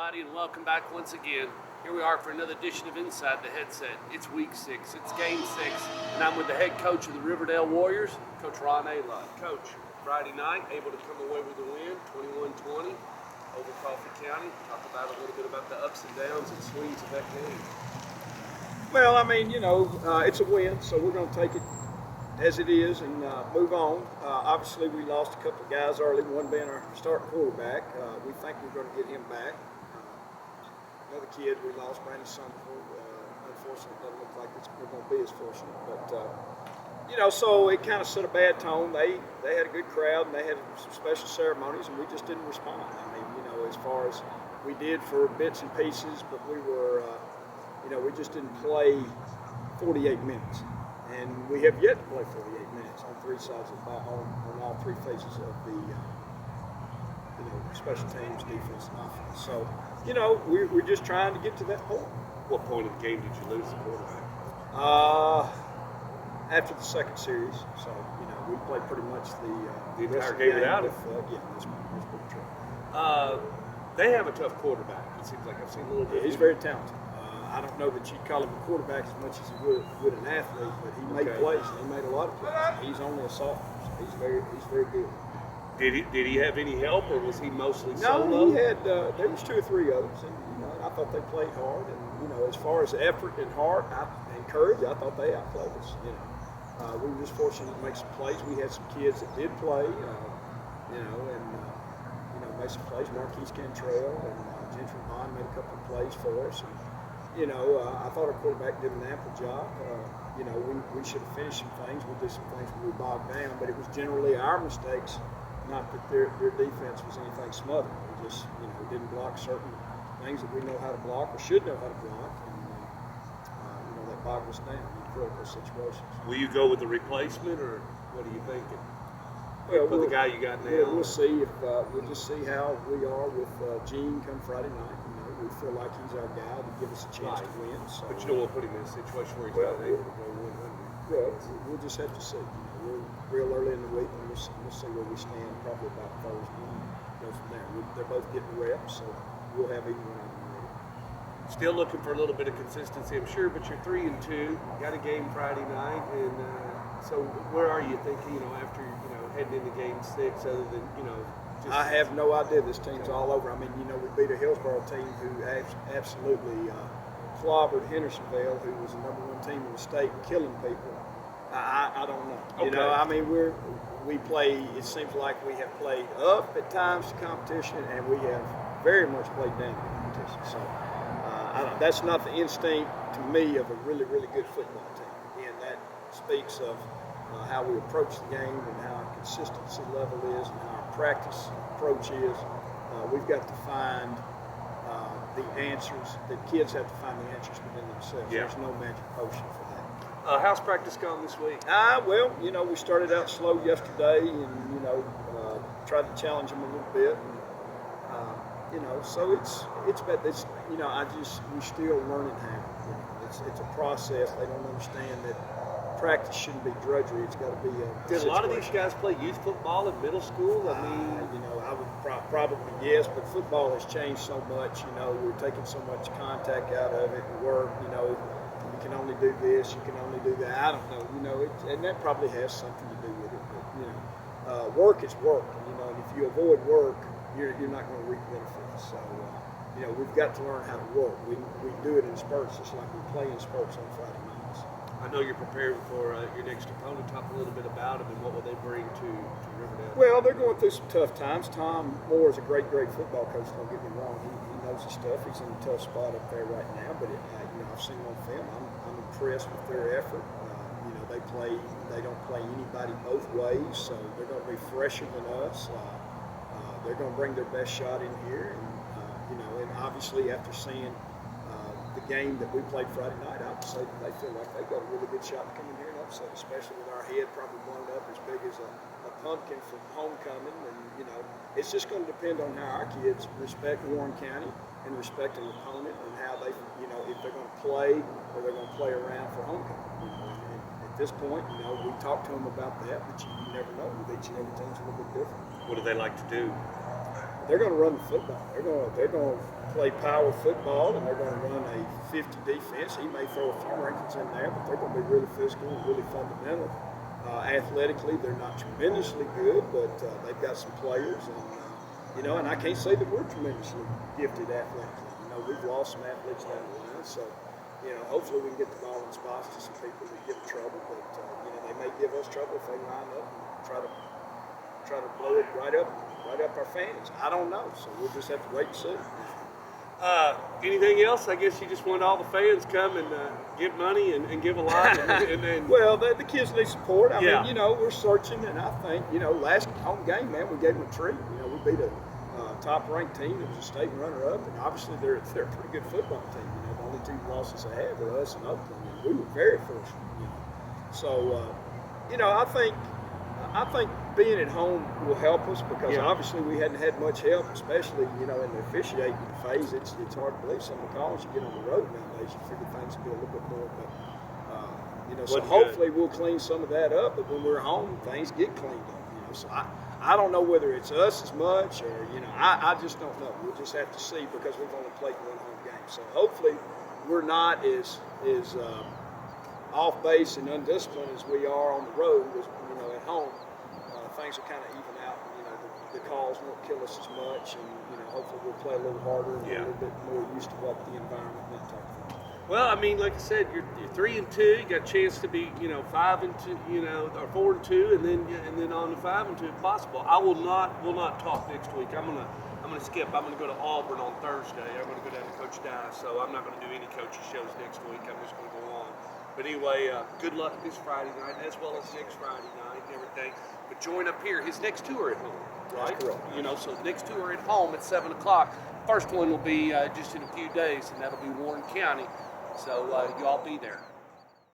everybody, and welcome back once again. Here we are for another edition of Inside the Headset. It's week 6, it's game 6, and I'm with the head coach of the Riverdale Warriors, Coach Ron Aydelott. Coach, Friday night, able to come away with a win, 21-20 over Coffee County. Talk about a little bit about the ups and downs and swings of that game. Well, I mean, it's a win, so we're going to take it as it is and move on. Obviously, we lost a couple of guys early, one being our starting quarterback. We think we're going to get him back. Another kid we lost, Brandon Summerford. Unfortunately, it doesn't look like we're going to be as fortunate. But, so it kind of set a bad tone. They had a good crowd, and they had some special ceremonies, and we just didn't respond. I mean, as far as we did for bits and pieces, but we were, we just didn't play 48 minutes. And we have yet to play 48 minutes on three sides of the ball, on all three phases of the special teams, defense, and offense. So, we're just trying to get to that point. What point of the game did you lose the quarterback? After the second series. So, we played pretty much the entire game without it. Yeah, that's pretty true. They have a tough quarterback. It seems like I've seen a little bit. Yeah, he's very talented. I don't know that you'd call him a quarterback as much as you would an athlete, but he made plays. He made a lot of plays. He's only a sophomore, so he's very good. Did he have any help, or was he mostly solo? No, he had. There was 2 or 3 others, and I thought they played hard. And as far as effort and heart and courage, I thought they outplayed us. We were just fortunate to make some plays. We had some kids that did play, and made some plays. Marquise Cantrell and Gentry Bond made a couple of plays for us. And, I thought our quarterback did an ample job. We should have finished some things. We did some things where we bogged down, but it was generally our mistakes, not that their defense was anything smothered. We just, didn't block certain things that we know how to block or should know how to block, and that bogged us down in critical situations. Will you go with the replacement, or what are you thinking? Well, for the guy you got now. We'll see if we'll just see how we are with Gene come Friday night. We feel like he's our guy to give us a chance to win. So, but you don't want to put him in a situation where he's not able to go 100. Well, we'll just have to see. We're real early in the week, and we'll see where we stand probably about Thursday and go from there. They're both getting reps, so we'll have either one of them ready. Still looking for a little bit of consistency, I'm sure, but you're 3-2. Got a game Friday night, and so where are you thinking? After heading into game 6, other than I have no idea. This team's all over. I mean, we beat a Hillsborough team who absolutely clobbered Hendersonville, who was the #1 team in the state, killing people. I don't know. Okay. I mean, we play. It seems like we have played up at times to competition, and we have very much played down to competition. So that's not the instinct to me of a really, really good football team. Again, that speaks of how we approach the game and how our consistency level is and how our practice approach is. We've got to find the answers. The kids have to find the answers within themselves. Yeah. There's no magic potion for that. How's practice gone this week? Well, we started out slow yesterday and, tried to challenge them a little bit. And, so it's bad. We're still learning how. It's a process. They don't understand that practice shouldn't be drudgery. It's got to be a Did a lot of these guys play youth football in middle school? I mean, I would probably yes, but football has changed so much. We're taking so much contact out of it and work. You can only do this, you can only do that. I don't know. And that probably has something to do with it. But work is work. And if you avoid work, you're not going to reap benefits. So we've got to learn how to work. We do it in spurts, just like we play in spurts on Friday nights. I know you're preparing for your next opponent. Talk a little bit about them and what will they bring to Riverdale. Well, they're going through some tough times. Tom Moore is a great football coach. Don't get me wrong; he knows his stuff. He's in a tough spot up there right now. But I've seen him on film. I'm impressed with their effort. They don't play anybody both ways, so they're going to be fresher than us. They're going to bring their best shot in here, and obviously after seeing the game that we played Friday night, I would say that they feel like they've got a really good shot to come in here and upset, especially with our head probably blown up as big as a pumpkin from homecoming. And, it's just going to depend on how our kids respect Warren County and respect an opponent and how they, if they're going to play or they're going to play around for homecoming. And at this point, we talk to them about that, but you never know. With each and every team's a little bit different. What do they like to do? they're going to run the football. They're going to play power football, and they're going to run a 50 defense. He may throw a few wrinkles in there, but they're going to be really physical and really fundamental. Athletically, they're not tremendously good, but they've got some players, and and I can't say that we're tremendously gifted athletically. We've lost some athletes down the line, so hopefully we can get the ball in spots to some people that give trouble, but they may give us trouble if they line up and try to blow it right up our fans. I don't know, so we'll just have to wait and see. Anything else? I guess you just want all the fans come and give money and give a lot. and Well, the kids need support. I mean, we're searching, and I think, last home game, man, we gave them a treat. We beat a top-ranked team that was a state runner-up, and obviously they're a pretty good football team. The only two losses they had were us and Oakland, and we were very fortunate. So, I think being at home will help us because obviously we hadn't had much help, especially in the officiating phase. It's hard to believe some of the calls you get on the road nowadays. You figure things will be a little bit more, but so hopefully we'll clean some of that up. But when we're home, things get cleaned up. So I don't know whether it's us as much or I just don't know. We'll just have to see because we've only played one home game. So hopefully we're not as off base and undisciplined as we are on the road. At home, things will kind of even out. The calls won't kill us as much, and hopefully we'll play a little harder and a little bit more used to what the environment and that type of thing. Well, I mean, like I said, you're 3-2. You got a chance to be 5-2, or 4-2, and then on to 5-2 if possible. I will not talk next week. I'm gonna skip. I'm gonna go to Auburn on Thursday. I'm gonna go down to Coach Dye, so I'm not gonna do any coaching shows next week. I'm just gonna go on. But anyway, good luck this Friday night as well as next Friday night and everything. But join up here. His next two are at home, right? That's correct. So the next two are at home at 7 o'clock. First one will be just in a few days, and that'll be Warren County. So you all be there.